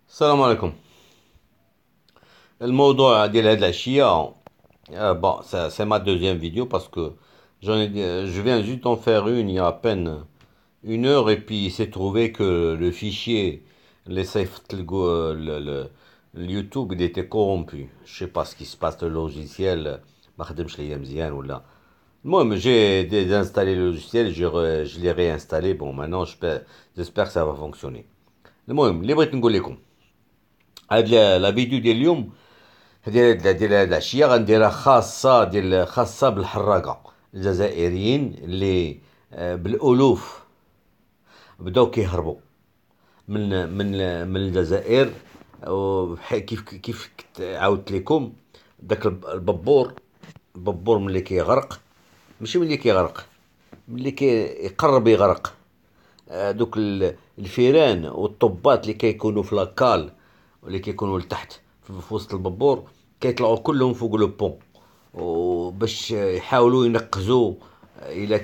السلام عليكم. الموضوع ديال هاد العشية bon, c'est ma deuxième vidéo parce que je viens juste d'en faire une il y a à peine une heure et puis il s'est trouvé que le fichier les صيفط le YouTube il était corrompu. Je sais pas ce qui se passe, le logiciel ما خدمش ليا مزيان ولا المهم j'ai désinstallé le logiciel, je l'ai réinstallé. Bon maintenant j'espère que ça va fonctionner. المهم اللي بغيت نقول لكم هاد لا فيديو ديال اليوم ديال هاد العشيه غنديرها خاصه بالحراقه الجزائريين اللي بالالوف بداو كيهربوا من الجزائر. كيف عاودت لكم داك الببور ملي كيغرق، ماشي ملي كيغرق، ملي كيقرب يغرق. دوك الفيران والطبات اللي كيكونوا في لاكال واللي كيكونوا لتحت في وسط الببور كيطلعوا كلهم فوق لو بون، وباش يحاولوا ينقزوا. الا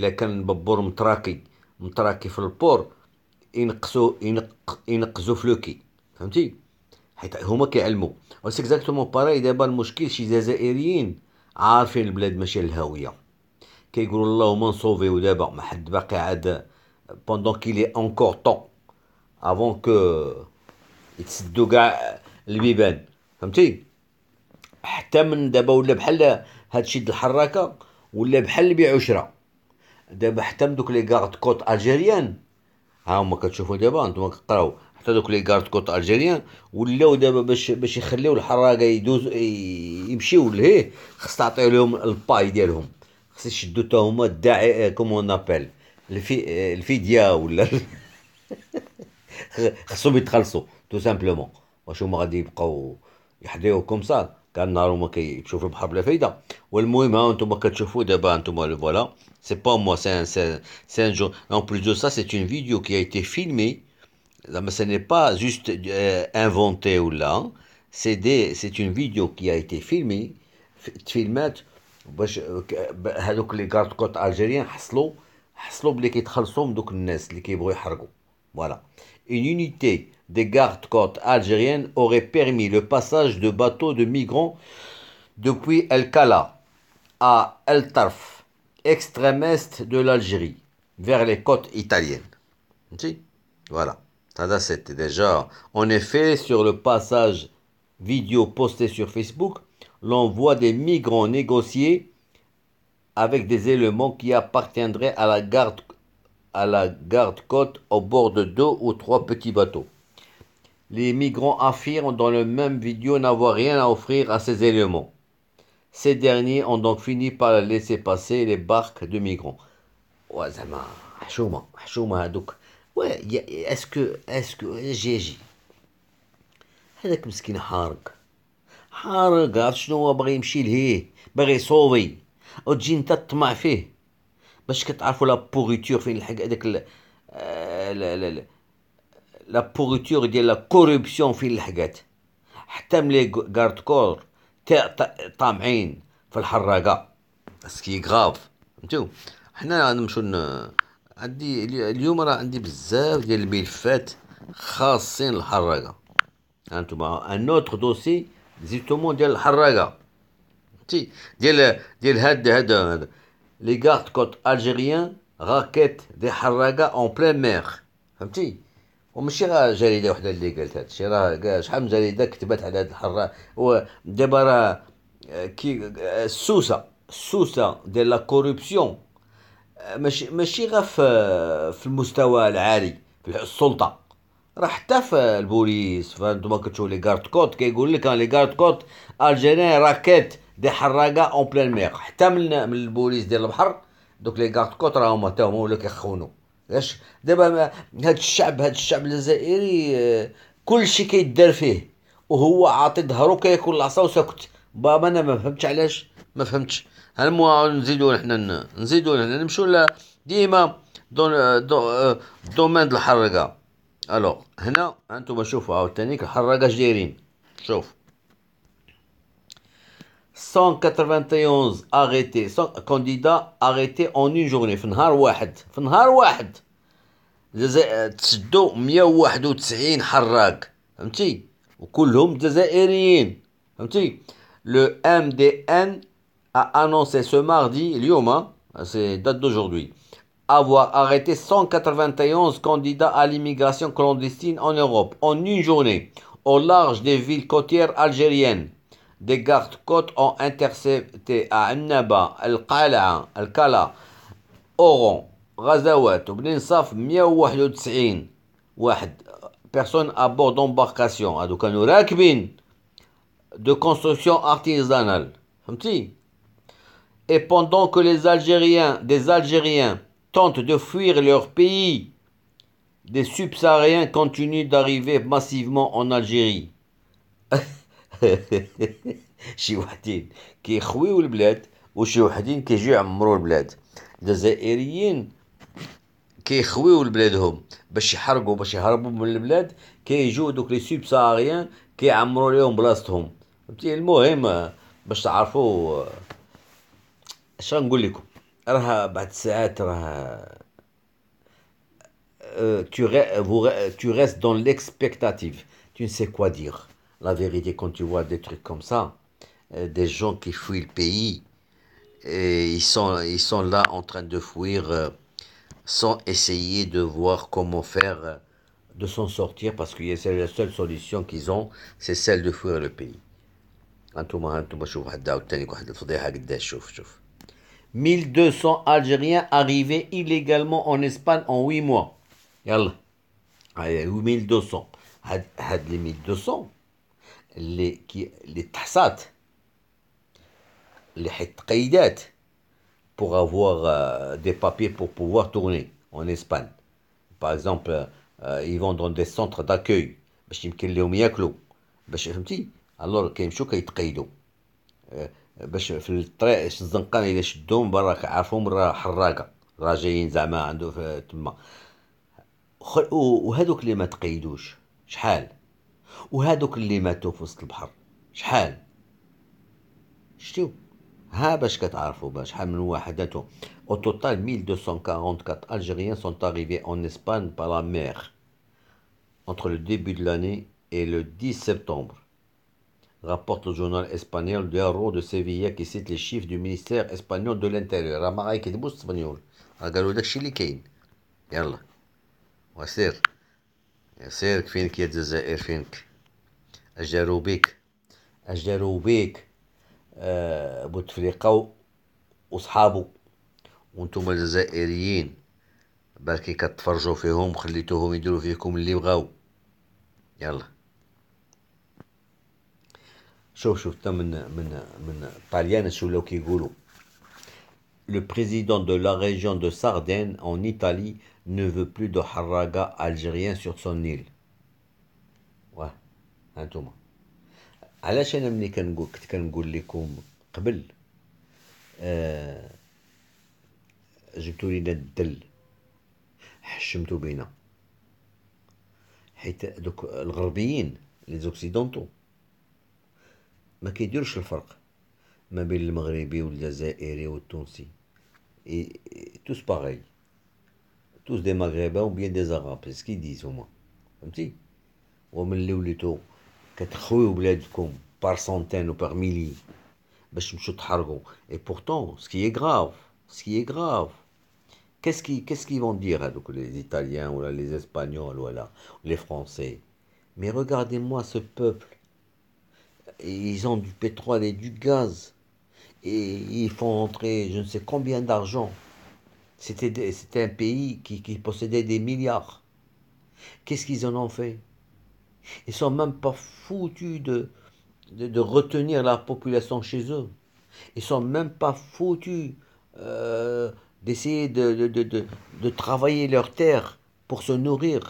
كان الببور متراكي في البور، ينقزوا فلوكي، فهمتي؟ حيت هما كيعلموا. سي اكزاكتومون باراي. دابا المشكل شي جزائريين عارفين البلاد ماشي الهاويه، كيقولوا اللهم نصوفيو دابا ما حد باقي عاد بوندون كيلي انكور طون افون كو يتسدوا كاع البيبان، فهمتي؟ حتى من دابا ولا بحال هادشي د الحراكه ولا بحال البيع وشراء. دابا حتى من دوك لي كارد كوت الجيريان، ها هما كتشوفوا دابا نتوما كتقراو، حتى دوك لي كارد كوت الجيريان ولاو دابا باش يخليو الحراقه يمشيو لهيه، خص تعطيو لهم الباي ديالهم، خص يشدو تا هما الداعي كومون نابيل الفديه ولا خصهم يتخلصوا تو سامبلومون. واش هما غادي يبقاو يحضيو كوم سا كان نهار هما كيمشيو في البحر بلا فايده؟ والمهم ها انتم كتشوفوا دابا انتم فوالا. C'est pas moi, c'est un jour. En plus de ça, c'est une vidéo qui a été filmée. Mais ce n'est pas juste inventé ou là. C'est une vidéo qui a été filmée. تفيلمات باش هذوك لي كارد كوت الجيريان حصلوا بلي كيتخلصوا من دوك الناس اللي كيبغيو يحرقوا. Voilà. Une unité des gardes-côtes algériennes aurait permis le passage de bateaux de migrants depuis El Kala à El Tarf, extrême est de l'Algérie, vers les côtes italiennes. Si. Voilà. Ça, c'était déjà. En effet, sur le passage vidéo posté sur Facebook, l'on voit des migrants négocier avec des éléments qui appartiendraient à la garde-côte au bord de deux ou trois petits bateaux. Les migrants affirment dans la même vidéo n'avoir rien à offrir à ces éléments. Ces derniers ont donc fini par laisser passer les barques de migrants. وزعما حشومه هذوك. اسكو جي هذاك مسكين حارق عرفت شنو هو باغي يمشي لهيه، باغي يصوفي، وتجي انت تطمع فيه باش كتعرفوا لا بوريتور فين الحق هذاك لا بوريتور ديال لا كوربسيون فين لحقات. حتى ملي كارد كور طامعين في الحراقه سكي غاف. فهمتو؟ حنا نمشو عندي اليوم راه عندي بزاف ديال الملفات خاصين الحراقه. هانتوما ان اوتر دوسي زيتومون ديال الحراقه، فهمتي؟ ديال هاد لي غارد كوت الجيريان راكيت دي حراقه اون بلان مير، فهمتي؟ وماشي غير جريده وحده اللي قالت هادشي، راه كاع شحال من جريده كتبت على هاد الحراق. ودابا راه كي السوسه ديال لا كوربسيون ماشي غير في المستوى العالي في السلطه، راه حتى في البوليس. فانتوما كتشوفوا لي كارد كوت كيقول لك لي كارد كوت الجيريان راكيت دي حراقه اون بلان مير. حتى من البوليس ديال البحر دوك لي كارد كوت راهما حتى هما ولاو كيخونوا. علاش دابا هاد الشعب الجزائري كلشي كيدار فيه وهو عاطي ظهرو كياكل العصا وساكت. بابا انا ما فهمتش علاش، ما فهمتش. هالموا نزيدو حنا نمشيو ديما دومين د الحرقه. الوغ هنا هانتوما شوفوا عاوتاني الحراقه اش دايرين. شوف 191 arrêtés 100 candidats arrêtés en une journée. في نهار واحد تسدوا 191 حراق فهمتي؟ وكلهم جزائريين. فهمتي؟ Le MDN a annoncé ce mardi, اليوم, c'est date d'aujourd'hui, avoir arrêté 191 candidats à l'immigration clandestine en Europe en une journée, au large des villes côtières algériennes. Des gardes-côtes ont intercepté à Annaba, Al-Qal'a, Al-Kala, Oran, Ghazawat وبنين صاف 191 واحد personnes à bord d'embarcation. هادو كانوا راكبين de construction artisanale. فهمتي؟ Et pendant que des Algériens tentent de fuir leur pays, des subsahariens continuent d'arriver massivement en Algérie. شي وحدين كيخويو البلاد وشي وحدين كيجيو يعمروا البلاد. الجزائريين كيخويو لبلادهم باش يحرقوا باش يهربوا من البلاد، كيجيو دوك لي سوبساهاريان كيعمروا ليهم بلاصتهم. فهمتي؟ المهم باش تعرفوا اش غنقول لكم، راه بعد الساعات راه tu restes dans l'expectative. Tu ne sais quoi dire. La vérité, quand tu vois des trucs comme ça, des gens qui fuient le pays, et ils sont là en train de fuir sans essayer de voir comment faire de s'en sortir, parce que c'est la seule solution qu'ils ont, c'est celle de fuir le pays. انتم شوف واحد عاوتاني واحد الفضيحه قداش. شوف 1200 Algériens arrivés illégalement en Espagne en 8 mois. يلا 1200. هاد les 1200 اللي تحصات اللي حيت تقيدات pour avoir des papiers pour pouvoir tourner en Espagne. Par exemple, ils vont dans des centres d'accueil باش يمكن لهم ياكلوا باش فهمتي. الور كيمشيو كيتقيدوا باش في الطريق الزنقان الا شدوهم برا عارفهم راه حراقه راه جايين زعما عنده تما. وهذوك اللي ما تقيدوش شحال؟ وهذوك اللي ماتوا في وسط البحر شحال؟ شتيو؟ ها باش كتعرفوا شحال من واحد ماتوا. Au total, 1244 Algériens sont arrivés en Espagne par la mer entre le début de l'année et le 10 septembre, rapporte le journal espagnol Diario de Sevilla qui cite les chiffres du ministère espagnol de l'Intérieur. راه ما غايكذبوش الاسبانيول، راه قالوا داكشي اللي كاين. يلا وسير سير فينك يا الجزائر فينك. اجاروا بيك بوتفليقة وصحابو، وانتم الجزائريين بركي كتفرجوا فيهم خليتوهم يديروا فيكم اللي بغاو. يلا شوف تا من طاليان شو ولاو كيقولوا. Le président de la région de Sardaigne en Italie ne veut plus de حراقة algérien sur son île. واه هانتوما علاش انا ملي كنت كنقول لكم قبل جبتوا لينا الدل حشمتوا بينا، حيت دوك الغربيين لي زوكسيدونتو ما كيديروش الفرق ما بين المغربي والجزائري والتونسي. توس باغي، توس دي مغربا و بيان دي زغاب، سي كي ديز هما. فهمتي؟ وملي وليتو كتخويو بلادكم بار سونتين و بار ميلي باش تمشيو تحرقوا. Et pourtant, ce qui est grave, qu'est-ce qu'ils vont dire هذوك les Italiens ou les Espagnols voilà, les Français. Mais regardez-moi ce peuple. Ils ont du pétrole et du gaz. Et ils font entrer je ne sais combien d'argent. C'était un pays qui possédait des milliards. Qu'est-ce qu'ils en ont fait? Ils sont même pas foutus de retenir la population chez eux. Ils sont même pas foutus d'essayer de travailler leur terre pour se nourrir.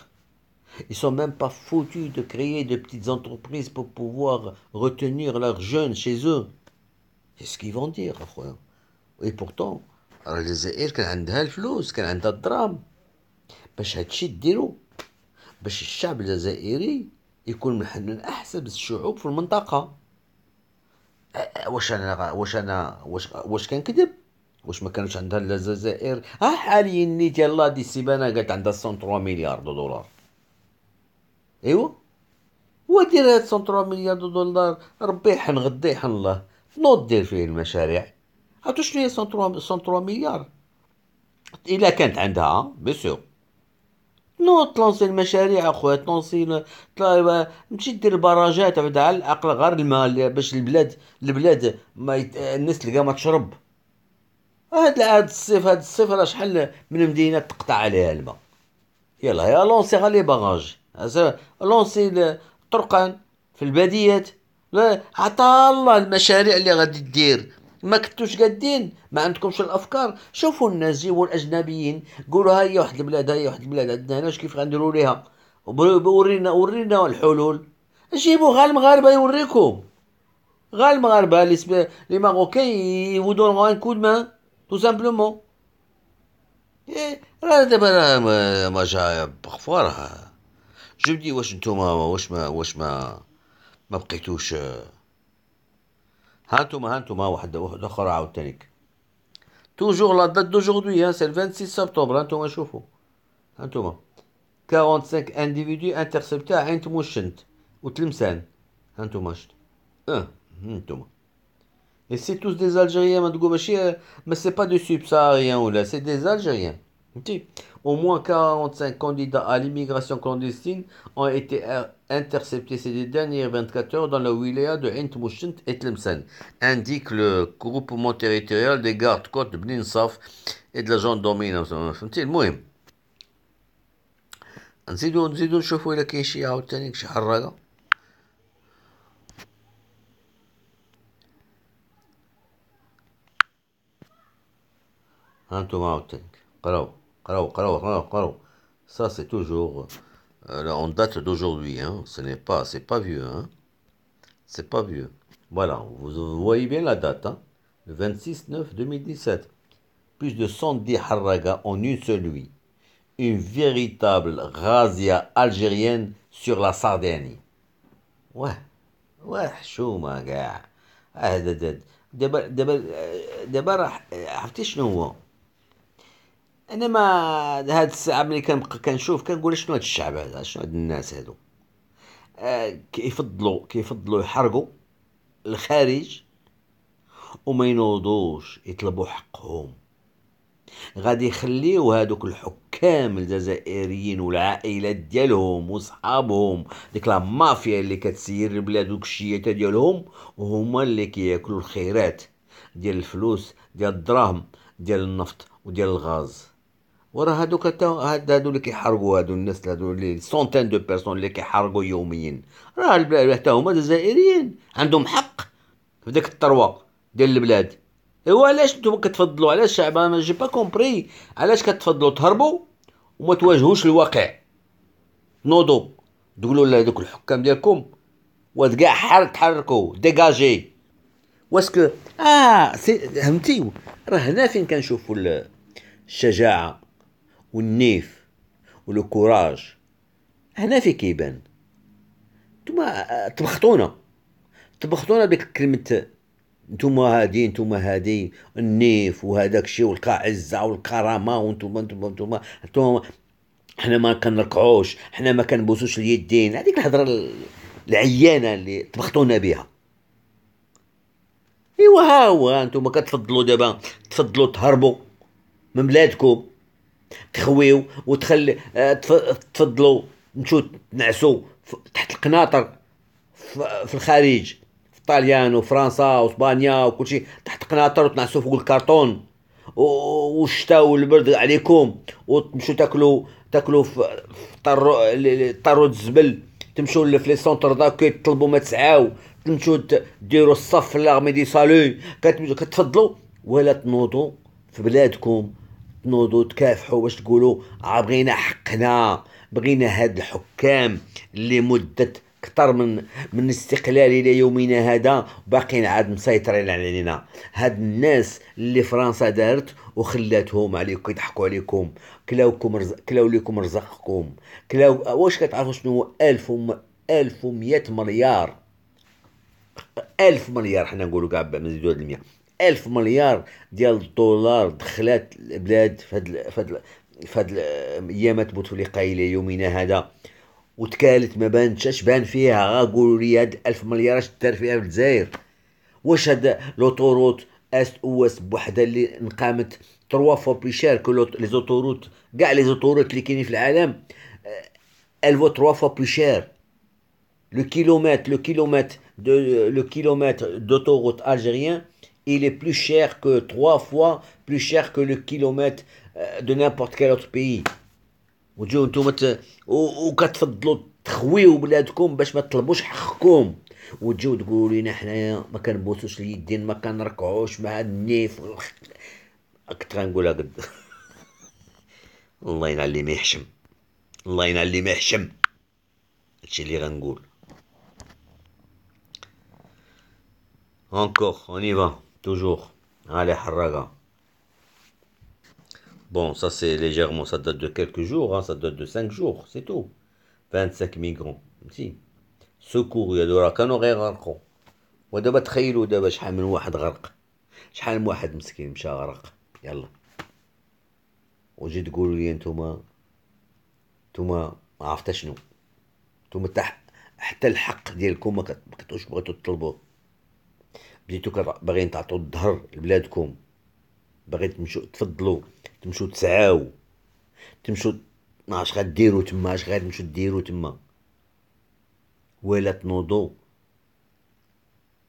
Ils sont même pas foutus de créer de petites entreprises pour pouvoir retenir leurs jeunes chez eux. C'est ce qu'ils vont dire, أخويا. Et pourtant, الجزائر كان عندها الفلوس، كان عندها الدراهم باش هادشي ديرو، باش الشعب الجزائري يكون من أحسن الشعوب في المنطقة. واش كنكذب؟ واش ما كانوش عندها الجزائر؟ حاليا نيت يلا دي السيبانة قالت عندها 103 مليار دولار. ايوا ودير هاد 103 مليار دو دولار، ربي يحن غدا يحن الله، نوض دير فيه المشاريع. عرفتو شنو هي 103 مليار؟ الا كانت عندها بيسيغ، نوض تلونسي المشاريع اخويا، تمشي دير البراجات بعدا على الاقل غير الماء باش البلاد ما الناس تلقى ما تشرب. هاد الصيف راه شحال من مدينه تقطع عليها الماء. يلا يا لونسي غير لي باراج، لونسي الطرقان في الباديات. لا عطا الله المشاريع اللي غادي دير. ما كنتوش قادين، ما عندكمش الافكار. شوفوا الناس، جيبوا الاجنبيين، قولوا ها هي واحد البلاد، ها هي واحد البلاد عندنا هنا، كيف غنديروا ليها؟ ورينا الحلول. جيبوا غير المغاربه يوريكم، غير المغاربه لي ماروكان يودون ان كود مان، تو سامبلومون. راه دابا راه ما جا بارفوا راه جو دي واش نتوما واش ما بقيتوش. ها نتوما واحد اخر عاوتانيك. توجور لا دات دوجوردي سي 26 سبتمبر. ها نتوما شوفوا، ها نتوما 45 انديفيدو انترسبتي عين تموشنت وتلمسان. ها نتوما شت اه نتوما. Et c'est tous des Algériens, ما تقول ماشي، mais c'est pas des subsahariens ou là, c'est des Algériens. Ok. Au moins 45 candidats à l'immigration clandestine ont été interceptés ces dernières 24 heures dans la wilaya de Ain Mouchent et Tlemcen, indique le groupement territorial des gardes-côtes de Bnin Saf et de la gendarmerie. فهمتي المهم، نزيدو نشوفو إلا كاين شي عاوتاني شي حراقة. هانتوما عاوتاني قراو قراو. Ça c'est toujours en date d'aujourd'hui, hein. C'est pas vieux, hein. C'est pas vieux. Voilà, vous voyez bien la date, hein. Le 26/9/2017. Plus de 110 harragas en une seule nuit. Une véritable razzia algérienne sur la Sardaigne. Ouais, ouais, شو ما قاع. دابا راه عرفتي شنو هو؟ انا ما هاد الساعه ملي كنبقى كنشوف كنقول شنو هاد الشعب هذا، شنو هاد الناس هادو. كيفضلوا يحرقوا الخارج وما ينوضوش يطلبوا حقهم. غادي يخليو هادوك الحكام الجزائريين والعائلات ديالهم وصحابهم، ديك لا مافيا اللي كتسير البلاد والكشيات ديالهم، وهما اللي كياكلوا الخيرات ديال الفلوس، ديال الدراهم، ديال النفط وديال الغاز. وراه هادو اللي كيحرقوا، هادو الناس هادو اللي سونتين دو بيرسون اللي كيحرقوا يوميا، راه البلاد حتى هما جزائريين عندهم حق في داك الثروه ديال البلاد. ايوا علاش نتوما كتفضلوا؟ علاش الشعب ما جي با كومبري؟ علاش كتفضلوا تهربوا وما تواجهوش الواقع؟ نوضوا تقولوا لهذوك الحكام ديالكم واد كاع تحركوا ديجاجي. واسكو فهمتي؟ راه هنا فين كنشوفوا الشجاعه والنيف ولو كوراج، هنا في كيبان. نتوما طبختونا بديك كلمة نتوما هادي النيف وهداك الشيء والقا عزة والكرامة، وانتوما حنا ما كنركعوش، حنا ما كنبوسوش اليدين، هذيك الهضرة العيانة اللي طبختونا بها. ايوا ها هو انتوما كتفضلوا دابا تهربوا من بلادكم، تخويو وتخلي تفضلوا نمشيو تنعسوا تحت القناطر في الخارج، في طاليان وفرنسا واسبانيا وكلشي تحت قناطر، وتنعسوا فوق الكرتون والشتاء والبرد عليكم، وتمشوا تاكلوا في طرود الزبل، تمشوا في لي سونتر داكي تطلبوا ما تسعاو، تمشوا ديروا الصف في لاغمي دي سالو، كتفضلوا ولا تنوضوا في بلادكم، تنوضوا تكافحوا باش تقولوا بغينا حقنا، بغينا هاد الحكام اللي مدة كتر من استقلال الى يومنا هذا باقيين عاد مسيطرين علينا. هاد الناس اللي فرنسا دارت وخلاتهم عليكم يضحكوا عليكم، كلاو لكم رزقكم، واش كتعرفوا شنو هو 1100 مليار؟ 1000 مليار، حنا نقولوا كاع نزيدو هاد 100. 1000 مليار ديال الدولار دخلات البلاد في هاد الايامات بوتفليقه الى يومنا هذا، وتكالت ما بانتش اش بان فيها، غا قولوا لي هاد 1000 مليار اش دار فيها في الجزائر؟ واش هاد لوطوروت است واس بوحدها اللي نقامت 3 فوا بلي شير كو لي زوتوروت، كاع لي زوتوروت اللي كاينين في العالم، elle vaut 3 fois plus cher. Le kilomètre d'autoroute algérien, il est plus cher que 3 fois plus cher que le kilomètre de n'importe quel autre pays. وتجو نتوما وكتفضلوا تخويو بلادكم باش ما تطلبوش حقكم، وتجيو تقولوا لينا حنايا ما كنبوسوش اليدين، ما كنركعوش مع النيف. كنت غنقولها قد. الله ينعل ما يحشم، الله ينعل ما يحشم. هادشي اللي غنقول. Encore, on y va, toujours. Allez, Harraga. Bon, ça c'est légèrement, ça date de quelques jours, hein, ça date de 5 jours, c'est tout. 25 migrants. Si. Secours, يا دورا كانوا غير غرقوا. ودابا تخيلوا دابا شحال من واحد غرق، شحال من واحد مسكين مشى غرق. يلا. وجي تقولوا لي نتوما ما عرفت شنو. نتوما حتى الحق ديالكم ما كتبغوش بغيتو تطلبوه. بديتو باغيين تعطوا الظهر لبلادكم، باغي تمشوا تفضلوا، تمشوا تسعاو، تمشوا اش غديروا تما، اش غادمشوا ديروا تما، ولا تنوضوا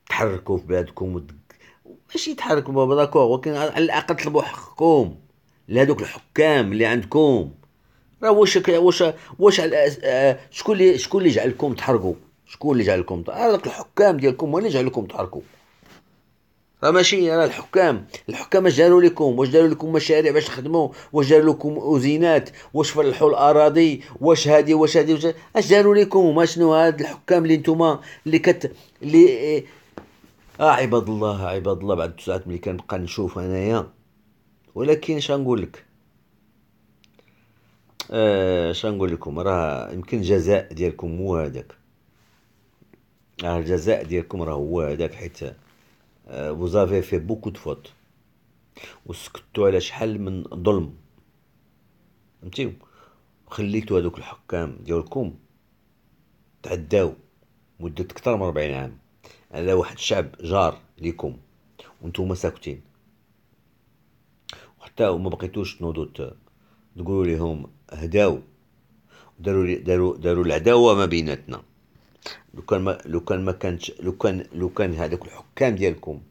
تحركوا في بلادكم ماشي تحركوا بابا داكوغ، ولكن على الاقل طلبوا حقكم لهذوك الحكام اللي عندكم. راه واش شكون اللي جعلكم تحرقوا؟ شكون اللي جعلكم؟ هذوك الحكام ديالكم هو اللي جعلكم تحرقوا. راه ماشي راه الحكام اش داروا لكم؟ واش داروا لكم مشاريع باش تخدموا؟ واش داروا لكم اوزينات؟ واش فلحوا الاراضي؟ واش هادي اش داروا لكم؟ ما شنو هاد الحكام اللي نتوما اللي عباد الله، عباد الله. بعد ساعات ملي كنبقى نشوف انايا، ولكن اش غنقول لك، اش غنقول لكم، راه يمكن الجزاء ديالكم هو هذاك، الجزاء ديالكم راه هو هذاك، حيت vous avez fait beaucoup de fautes، وسكتوا على شحال من ظلم، فهمتيو؟ وخليتوا هذوك الحكام ديالكم تعداو مدة أكثر من 40 عام على واحد الشعب جار ليكم، وانتوما ساكتين، وحتى وما بقيتوش تنوضوا تقولوا لهم هداو. داروا العداوة ما بيناتنا. لو كان هذوك الحكام ديالكم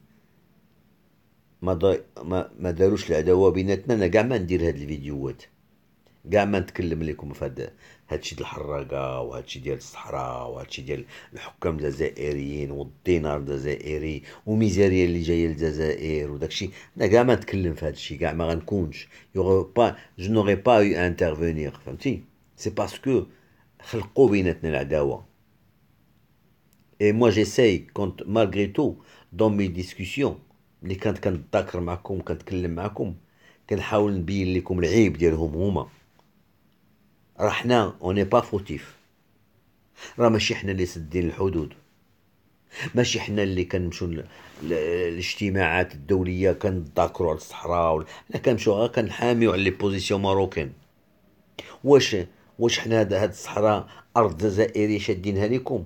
ما داروش العداوة بيناتنا، انا كاع ما ندير هاد الفيديوهات، كاع ما نتكلم لكم في هادشي ديال الحراقه، وهادشي ديال الصحراء، وهادشي ديال الحكام الجزائريين والدينار الجزائري وميزاريه اللي جايه للجزائر وداكشي. انا كاع ما نتكلم في هادشي، كاع ما غنكونش جو نوغي با يو انترفونير، فهمتي؟ سي باسكو خلقوا بيناتنا العداوه. اي موا جيساي كونت مالغري تو دون مي ديسكسيون اللي كانت كنتذاكر معكم كنتكلم معكم، كنحاول نبين لكم العيب ديالهم هما. راه حنا اوني با فوتيف، راه ماشي حنا اللي سدين الحدود، ماشي حنا اللي كنمشيو الاجتماعات الدوليه كنتذاكروا على الصحراء، حنا كنمشيو غير كنحاميو على لي بوزيسيون ماروكين. واش حنا هاد الصحراء ارض جزائريه شادينها لكم؟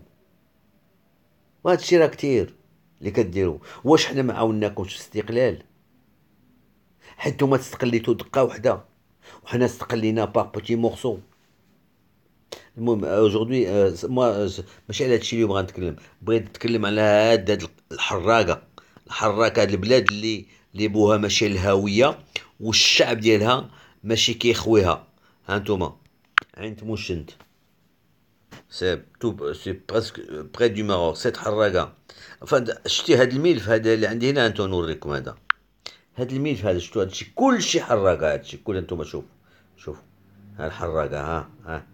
وهذا الشيء راه كتير اللي كديروا. واش حنا ما عاوناكمش في الاستقلال؟ حيت نتوما استقليتو دقه وحده، وحنا استقلينا باغ بوتي مورسو. المهم اوجوردي ماشي على هادشي اللي بغا نتكلم، بغيت نتكلم على هاد الحراقه. هاد البلاد اللي بوها ماشي الهويه، والشعب ديالها ماشي كيخويها. هانتوما عين تموشنت، سي بريسك بري دو ماروك، سيت حراقه. شتي هاد الملف هذا اللي عندي هنا، انتو نوريكم هاد الملف هذا، شتو هادشي كلشي حراقه، هادشي كل انتوما شوف ها الحراقه، ها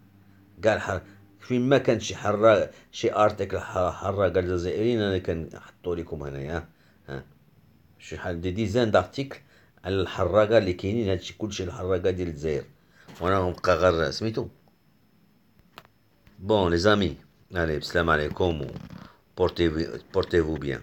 كاع فين ما كان شي حراق، شي ارتيكل حراقه الجزائريين، انا كنحطو لكم هنايا. ها شي حال دي ديزان دارتيكل على الحراقه اللي كاينين، هادشي كلشي الحراقه ديال الجزائر، وانا غنبقى غير سميتو. بون لي زامي، allez بسلام عليكم، و portez-vous bien.